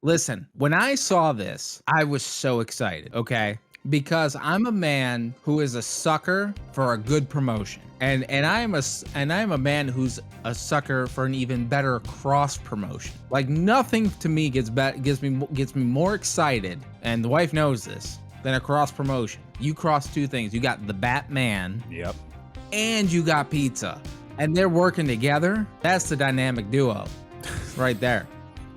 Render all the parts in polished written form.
Listen, when I saw this, I was so excited, okay? Because I'm a man who is a sucker for a good promotion. And I am a man who's a sucker for an even better cross promotion. Like nothing to me gets me more excited, and the wife knows this, than a cross promotion. You cross two things. You got the Batman. Yep. And you got pizza. And they're working together. That's the dynamic duo right there.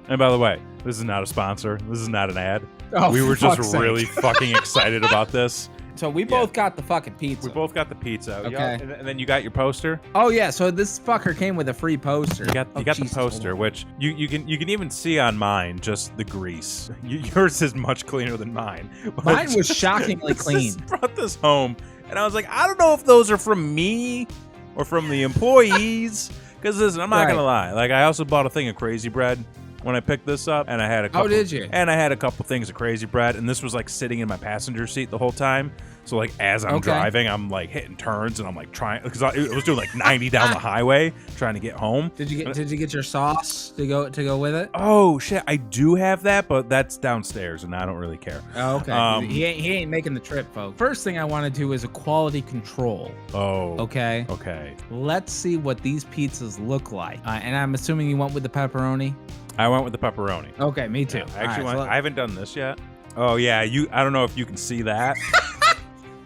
And by the way, this is not a sponsor. This is not an ad. Oh, we were just fuck's really sake. fucking excited about this. So we both got the fucking pizza. We both got the pizza. Okay. Yep. And then you got your poster. Oh yeah, so this fucker came with a free poster. You got the Jesus, poster, hold on. which you can even see on mine just the grease. Yours is much cleaner than mine. But Mine was shockingly clean. Just brought this home, and I was like, I don't know if those are from me or from the employees. Because listen, I'm not gonna lie. Like I also bought a thing of crazy bread when I picked this up, and I had a couple. Oh, did you? And I had a couple things of crazy bread, and this was like sitting in my passenger seat the whole time. So like as I'm driving, I'm like hitting turns, and I'm like trying because it was doing like 90 down the highway trying to get home. Did you get your sauce to go with it? Oh shit, I do have that, but that's downstairs, and I don't really care. Oh, okay. He ain't making the trip, folks. First thing I want to do is a quality control. Oh. Okay. Okay. Let's see what these pizzas look like. And I'm assuming you went with the pepperoni. I went with the pepperoni. Okay, me too. Yeah, I actually All right, I haven't done this yet. Oh yeah, I don't know if you can see that.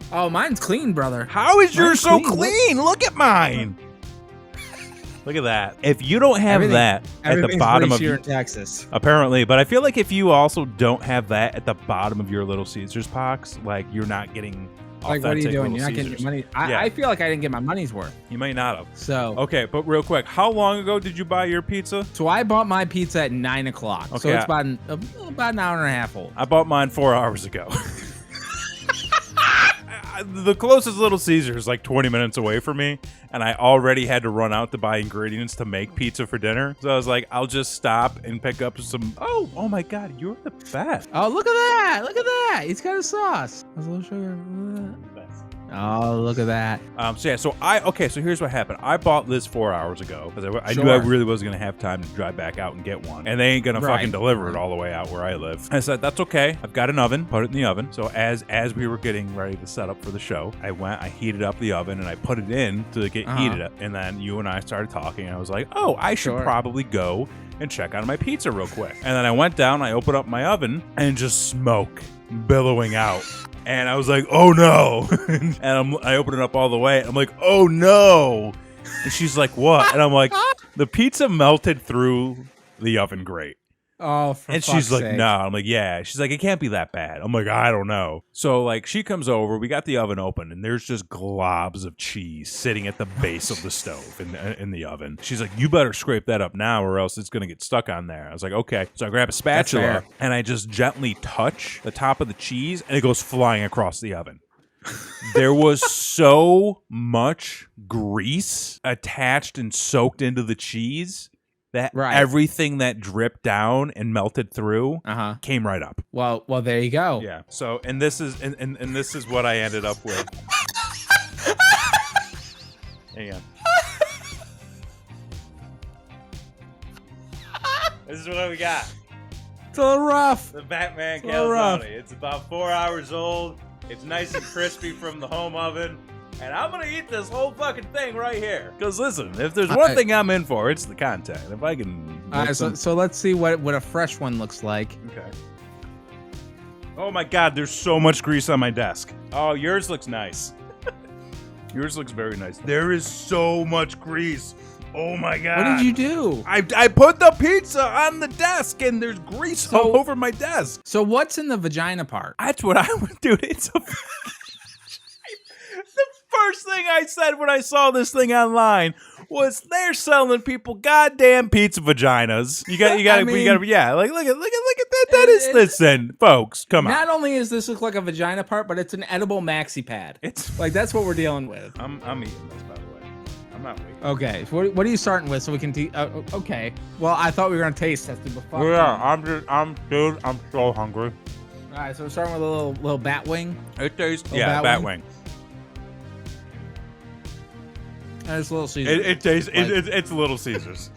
Oh, mine's clean, brother. How is yours so clean. clean? Look at mine. Look at that. If you don't have that at the bottom of here in Texas, apparently, but I feel like if you also don't have that at the bottom of your Little Caesars box, like you're not getting like what are you doing? You're not getting your money. I feel like I didn't get my money's worth. You might not have. So okay, but real quick, how long ago did you buy your pizza? So I bought my pizza at 9 o'clock. Okay. So it's about an hour and a half old. I bought mine 4 hours ago. The closest Little Caesar is like 20 minutes away from me, and I already had to run out to buy ingredients to make pizza for dinner. So I was like, I'll just stop and pick up some. Oh my God, you're the best. Oh, look at that! Look at that! He's got a sauce. There's a little sugar. Oh, look at that. So here's what happened. I bought this 4 hours ago because I knew I really was going to have time to drive back out and get one. And they ain't going to fucking deliver it all the way out where I live. I said, that's okay. I've got an oven. Put it in the oven. So as we were getting ready to set up for the show, I heated up the oven and I put it in to get heated up. And then you and I started talking and I was like, oh, I should probably go and check on my pizza real quick. And then I went down, I opened up my oven, and just smoke billowing out. And I was like, oh no. And I opened it up all the way. I'm like, oh no. And she's like, what? And I'm like, the pizza melted through the oven grate. Oh, for and fuck's she's like, sake. no. I'm like, yeah. She's like, it can't be that bad. I'm like, I don't know. So like, she comes over. We got the oven open, and there's just globs of cheese sitting at the base of the stove in the oven. She's like, you better scrape that up now, or else it's gonna get stuck on there. I was like, okay. So I grab a spatula and I just gently touch the top of the cheese, and it goes flying across the oven. There was so much grease attached and soaked into the cheese that everything that dripped down and melted through came right up. Well, there you go. Yeah. So, and this is what I ended up with. Hang on. This is what we got. It's a little rough. The Batman Calzony. It's about 4 hours old. It's nice and crispy from the home oven. And I'm going to eat this whole fucking thing right here. Because listen, if there's one thing I'm in for, it's the content. If I can... All right, so let's see what a fresh one looks like. Okay. Oh my God, there's so much grease on my desk. Oh, yours looks nice. Yours looks very nice. There is so much grease. Oh my God. What did you do? I put the pizza on the desk and there's grease all over my desk. So what's in the vagina part? That's what I would do. It's a... First thing I said when I saw this thing online was they're selling people goddamn pizza vaginas. You gotta, yeah. Like look at that. That is this then, folks. Come on. Not only does this look like a vagina part, but it's an edible maxi pad. It's like that's what we're dealing with. I'm eating this, by the way. I'm not waiting. Okay, so what are you starting with so we can? Okay. Well, I thought we were gonna taste test it before. Well, yeah, I'm so hungry. All right, so we're starting with a little bat wing. It tastes bat wing. It's Little Caesars. It tastes. It's Little Caesars.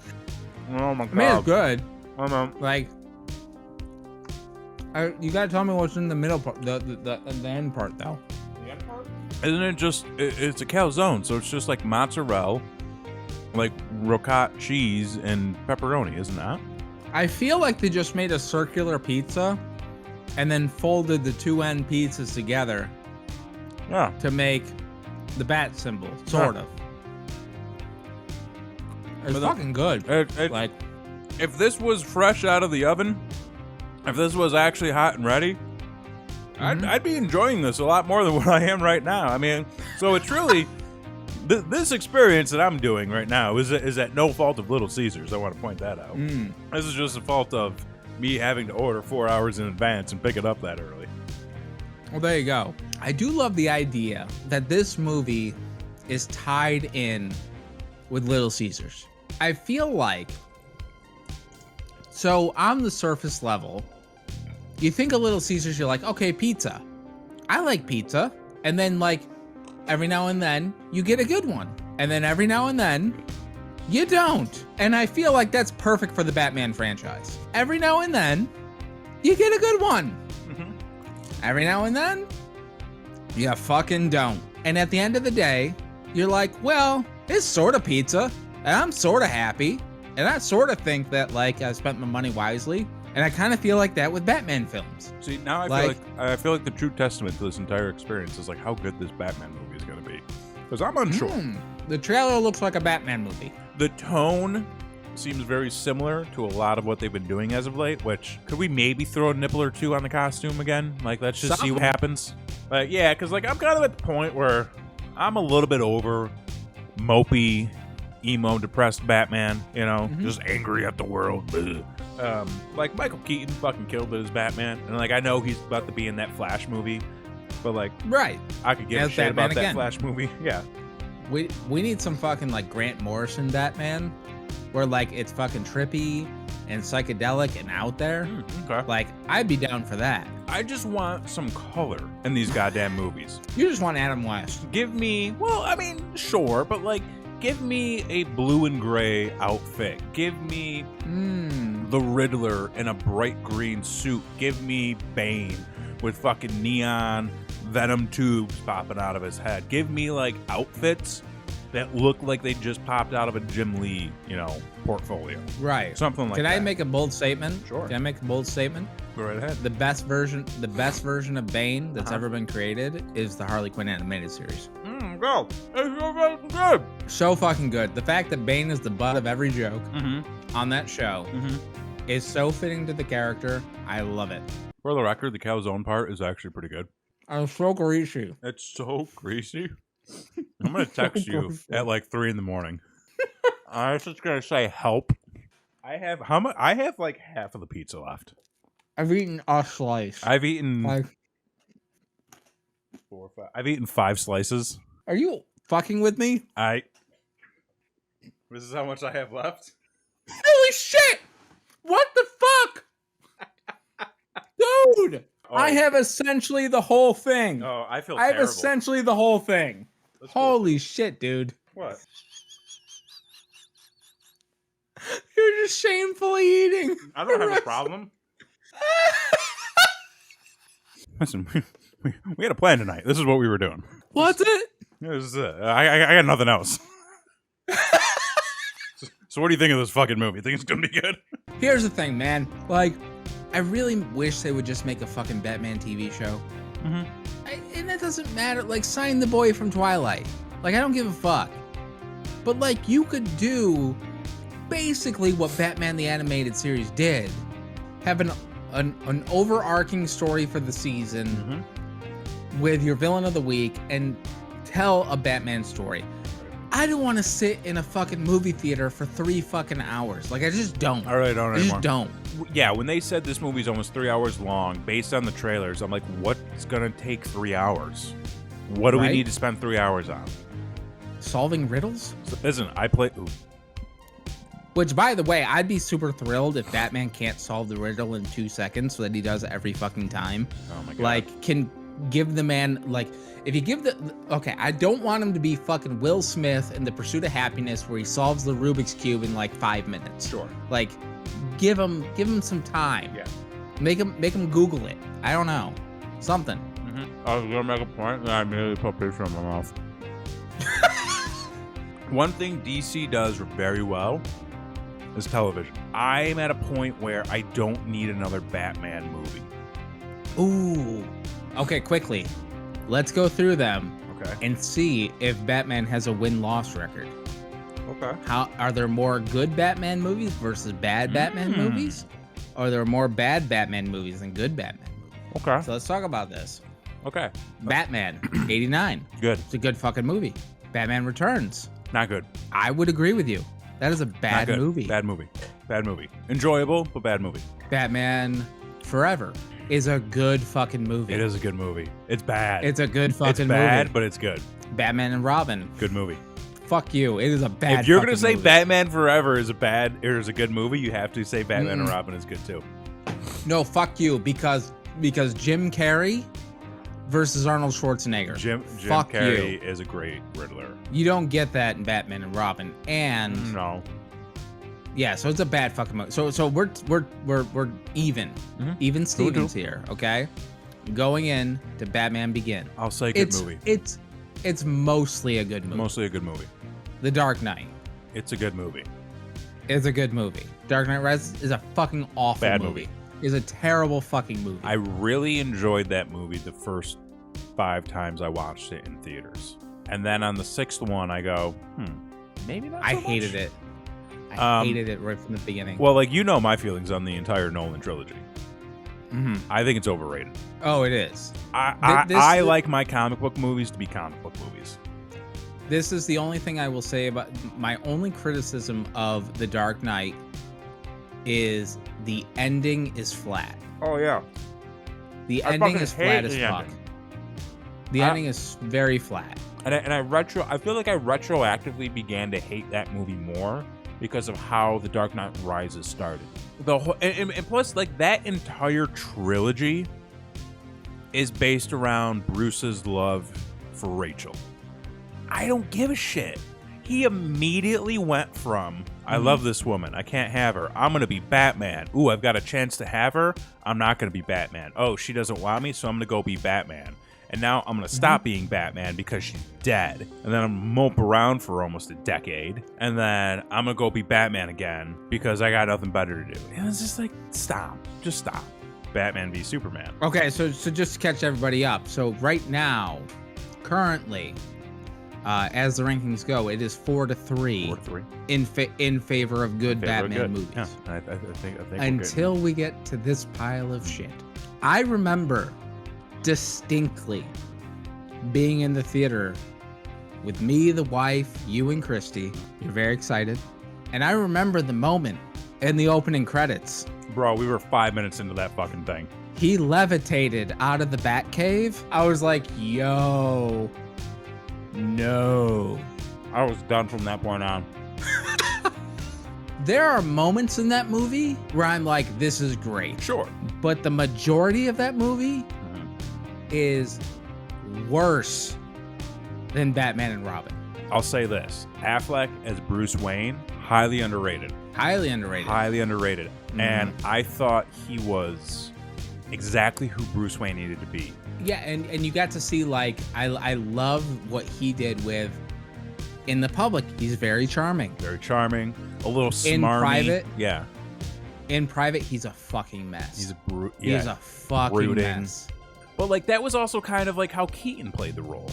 Oh my God. I mean, it's good. I know. Like, You gotta tell me what's in the middle part, the end part though. The end part? Isn't it just? It's a calzone, so it's just like mozzarella, like ricotta cheese and pepperoni, isn't that? I feel like they just made a circular pizza, and then folded the two end pizzas together. Yeah. To make the bat symbol, sort of. It's fucking good. Like, if this was fresh out of the oven, if this was actually hot and ready, I'd be enjoying this a lot more than what I am right now. I mean, so it's really this experience that I'm doing right now is at no fault of Little Caesars. I want to point that out. This is just a fault of me having to order 4 hours in advance and pick it up that early. Well, there you go. I do love the idea that this movie is tied in with Little Caesars. I feel like, so on the surface level, you think of Little Caesars, you're like, okay, pizza. I like pizza. And then like every now and then you get a good one. And then every now and then you don't. And I feel like that's perfect for the Batman franchise. Every now and then you get a good one. Every now and then you fucking don't. And at the end of the day, you're like, well, it's sort of pizza. And I'm sort of happy. And I sort of think that like I spent my money wisely. And I kind of feel like that with Batman films. See, now I feel like the true testament to this entire experience is like how good this Batman movie is going to be. Because I'm unsure. The trailer looks like a Batman movie. The tone seems very similar to a lot of what they've been doing as of late, which could we maybe throw a nipple or two on the costume again? Like, let's just see what happens. Yeah, because like I'm kind of at the point where I'm a little bit over mopey, emo, depressed Batman, you know, just angry at the world. Like Michael Keaton fucking killed it as Batman, and like I know he's about to be in that Flash movie, but like I could give a shit about that Flash movie. Yeah, we need some fucking like Grant Morrison Batman, where like it's fucking trippy and psychedelic and out there. Okay. Like I'd be down for that. I just want some color in these goddamn movies. You just want Adam West. Give me, well, I mean, sure, but like give me a blue and gray outfit. Give me the Riddler in a bright green suit. Give me Bane with fucking neon venom tubes popping out of his head. Give me like outfits that look like they just popped out of a Jim Lee, you know, portfolio. Right. Something like that. Can I make a bold statement? Sure. Can I make a bold statement? Go right ahead. The best version of Bane that's ever been created is the Harley Quinn animated series. Go. It's so fucking good. So fucking good. The fact that Bane is the butt of every joke on that show is so fitting to the character. I love it. For the record, the calzone part is actually pretty good. I'm so greasy. It's so greasy. I'm gonna text you at like 3 a.m. I was just gonna say help. I have how much? I have like half of the pizza left. I've eaten a slice. I've eaten like 4 or 5. I've eaten 5 slices. Are you fucking with me? This is how much I have left. Holy shit! What the fuck? Dude! Oh. I have essentially the whole thing. Oh, I feel terrible. I have essentially the whole thing. That's holy shit, dude. What? You're just shamefully eating. I don't have a problem. Listen, we had a plan tonight. This is what we were doing. What's it? This is it. I got nothing else. So what do you think of this fucking movie? Think it's gonna be good? Here's the thing, man. Like, I really wish they would just make a fucking Batman TV show. And that doesn't matter. Like, sign the boy from Twilight. Like, I don't give a fuck. But, like, you could do basically what Batman the Animated Series did. Have an overarching story for the season with your villain of the week and tell a Batman story. I don't want to sit in a fucking movie theater for 3 fucking hours. Like, I just don't. I really don't anymore. I just don't. Yeah, when they said this movie's almost 3 hours long, based on the trailers, I'm like, what's gonna take 3 hours? What do we need to spend 3 hours on? Solving riddles? So, listen, I play... Ooh. Which, by the way, I'd be super thrilled if Batman can't solve the riddle in 2 seconds so that he does every fucking time. Oh my god. Like, can give the man, like... If you give the... Okay, I don't want him to be fucking Will Smith in The Pursuit of Happiness where he solves the Rubik's Cube in like 5 minutes. Sure. Like, give him some time. Yeah. Make him Google it. I don't know. Something. I was gonna make a point, and I immediately put a picture in my mouth. One thing DC does very well is television. I'm at a point where I don't need another Batman movie. Ooh. Okay, quickly. Let's go through them. Okay. And see if Batman has a win-loss record. Okay. How are there more good Batman movies versus bad Batman movies? Or are there more bad Batman movies than good Batman movies? Okay. So let's talk about this. Okay. Batman, 89. Good. It's a good fucking movie. Batman Returns. Not good. I would agree with you. That is a bad Not good. movie. Bad movie. Bad movie. Enjoyable, but bad movie. Batman Forever is a good fucking movie. It is a good movie. It's bad. It's a good fucking movie. It's bad, but it's good. Batman and Robin. Good movie. Fuck you. It is a bad If you're gonna fucking say movie. Batman Forever is a a good movie, you have to say Batman and Robin is good too. No, fuck you, because Jim Carrey versus Arnold Schwarzenegger. Jim fuck Carrey you. is a great Riddler. You don't get that in Batman and Robin. And No. yeah, so it's a bad fucking movie. So we're even. Even Stevens here, okay? Going in to Batman Begin. I'll say good movie. It's mostly a good movie. Mostly a good movie. The Dark Knight It's a good movie. is a good movie. Dark Knight Rises is a fucking awful Bad movie. Is a terrible fucking movie. I really enjoyed that movie the first 5 times I watched it in theaters. And then on the 6th one, I go, maybe not so I much. hated it. I hated it right from the beginning. Well, like, you know my feelings on the entire Nolan trilogy. Mhm. I think it's overrated. Oh, it is. I like my comic book movies to be comic book movies. This is the only thing I will say about my only criticism of The Dark Knight is the ending is flat. Oh, yeah. The I ending fucking is flat hate as the fuck. ending. The ending is very flat. And I feel like I retroactively began to hate that movie more because of how The Dark Knight Rises started. The whole, and plus, like, that entire trilogy is based around Bruce's love for Rachel. I don't give a shit. He immediately went from, I love this woman, I can't have her, I'm going to be Batman. Ooh, I've got a chance to have her, I'm not going to be Batman. Oh, she doesn't want me, so I'm going to go be Batman. And now I'm going to stop being Batman because she's dead. And then I'm going to mope around for almost a decade. And then I'm going to go be Batman again because I got nothing better to do. And it's just like, stop. Just stop. Batman v Superman. Okay, so just to catch everybody up. So right now, currently, as the rankings go, it is 4-3 4-3. in favor of good Batman movies. Yeah, I think Until we get to this pile of shit. I remember distinctly being in the theater with me, the wife, you, and Christy. You're very excited. And I remember the moment in the opening credits. Bro, we were 5 minutes into that fucking thing. He levitated out of the Batcave. I was like, yo, no. I was done from that point on. There are moments in that movie where I'm like, this is great. Sure. But the majority of that movie is worse than Batman and Robin. I'll say this. Affleck as Bruce Wayne, highly underrated. Highly underrated. Highly underrated. And I thought he was exactly who Bruce Wayne needed to be. Yeah, and you got to see, like, I love what he did with In the Public. He's very charming. Very charming. A little smarmy. In private? Yeah. In private, he's a fucking mess. He's a fucking brooding. mess. But, like, that was also kind of like how Keaton played the role.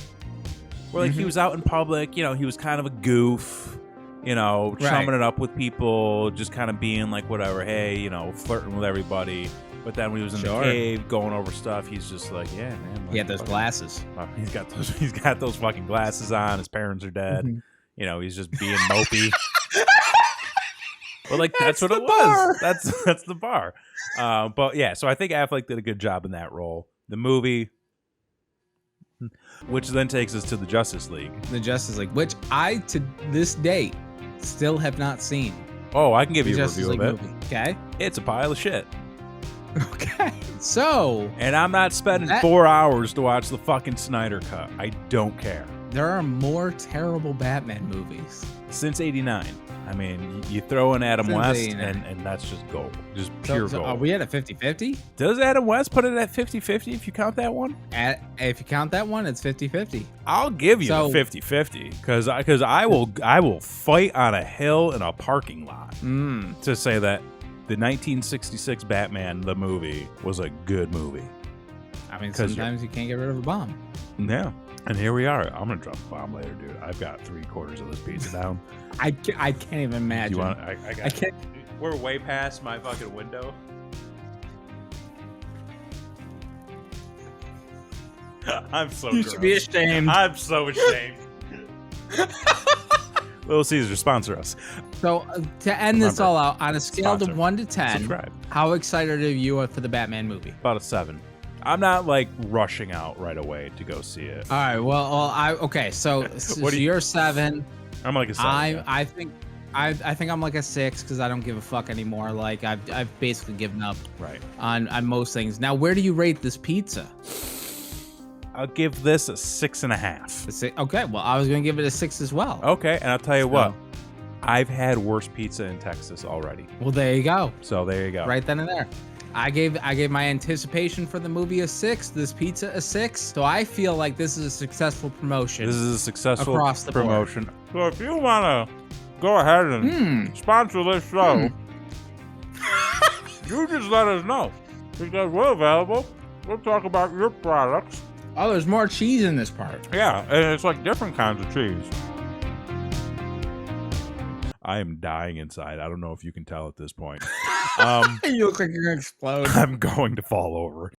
Where, like, he was out in public, you know, he was kind of a goof, you know, chumming it up with people, just kind of being like, whatever, hey, you know, flirting with everybody. But then when he was in the cave going over stuff, he's just like, yeah, man. Like, he had those glasses. He's got those fucking glasses on. His parents are dead. You know, he's just being mopey. But, like, that's what it was. That's the bar. But, yeah, so I think Affleck did a good job in that role. The movie, which then takes us to the Justice League. The Justice League, which I, to this date, still have not seen. Oh, I can give you a Justice review League of it. movie. Okay. It's a pile of shit. Okay. So. And I'm not spending 4 hours to watch the fucking Snyder Cut. I don't care. There are more terrible Batman movies. Since 89. I mean, you throw in Adam Since West, 89. and that's just gold. Just pure So gold. are we at a 50-50? Does Adam West put it at 50-50 if you count that one? If you count that one, it's 50-50. I'll give you So- the 50-50 because I will fight on a hill in a parking lot to say that the 1966 Batman, the movie, was a good movie. I mean, sometimes you can't get rid of a bomb. Yeah. And here we are. I'm going to drop a bomb later, dude. I've got 3/4 of this pizza down. I can't even imagine. You want? I can't. We're way past my fucking window. I'm so You gross. should be ashamed. I'm so ashamed. Little Caesar, sponsor us. So to end this Remember, all out, on a scale sponsor. of 1 to 10, Subscribe. how excited are you for the Batman movie? About a 7. I'm not like rushing out right away to go see it. All right. Well, okay. So What do you- you're 7. I'm like a 7. yeah. I think I'm like a 6 because I don't give a fuck anymore. Like I've basically given up Right. on most things. Now, where do you rate this pizza? I'll give this a 6.5. Okay. Well, I was gonna give it a 6 as well. Okay, and I'll tell you So- what. I've had worse pizza in Texas already. Well, there you go. So there you go. Right then and there. I gave my anticipation for the movie a 6. This pizza a 6. So I feel like this is a successful promotion. This is a successful Across the board. promotion. So if you want to go ahead and sponsor this show, you just let us know. Because we're available. We'll talk about your products. Oh, there's more cheese in this part. Yeah, and it's like different kinds of cheese. I am dying inside. I don't know if you can tell at this point. You look like you're gonna explode. I'm going to fall over.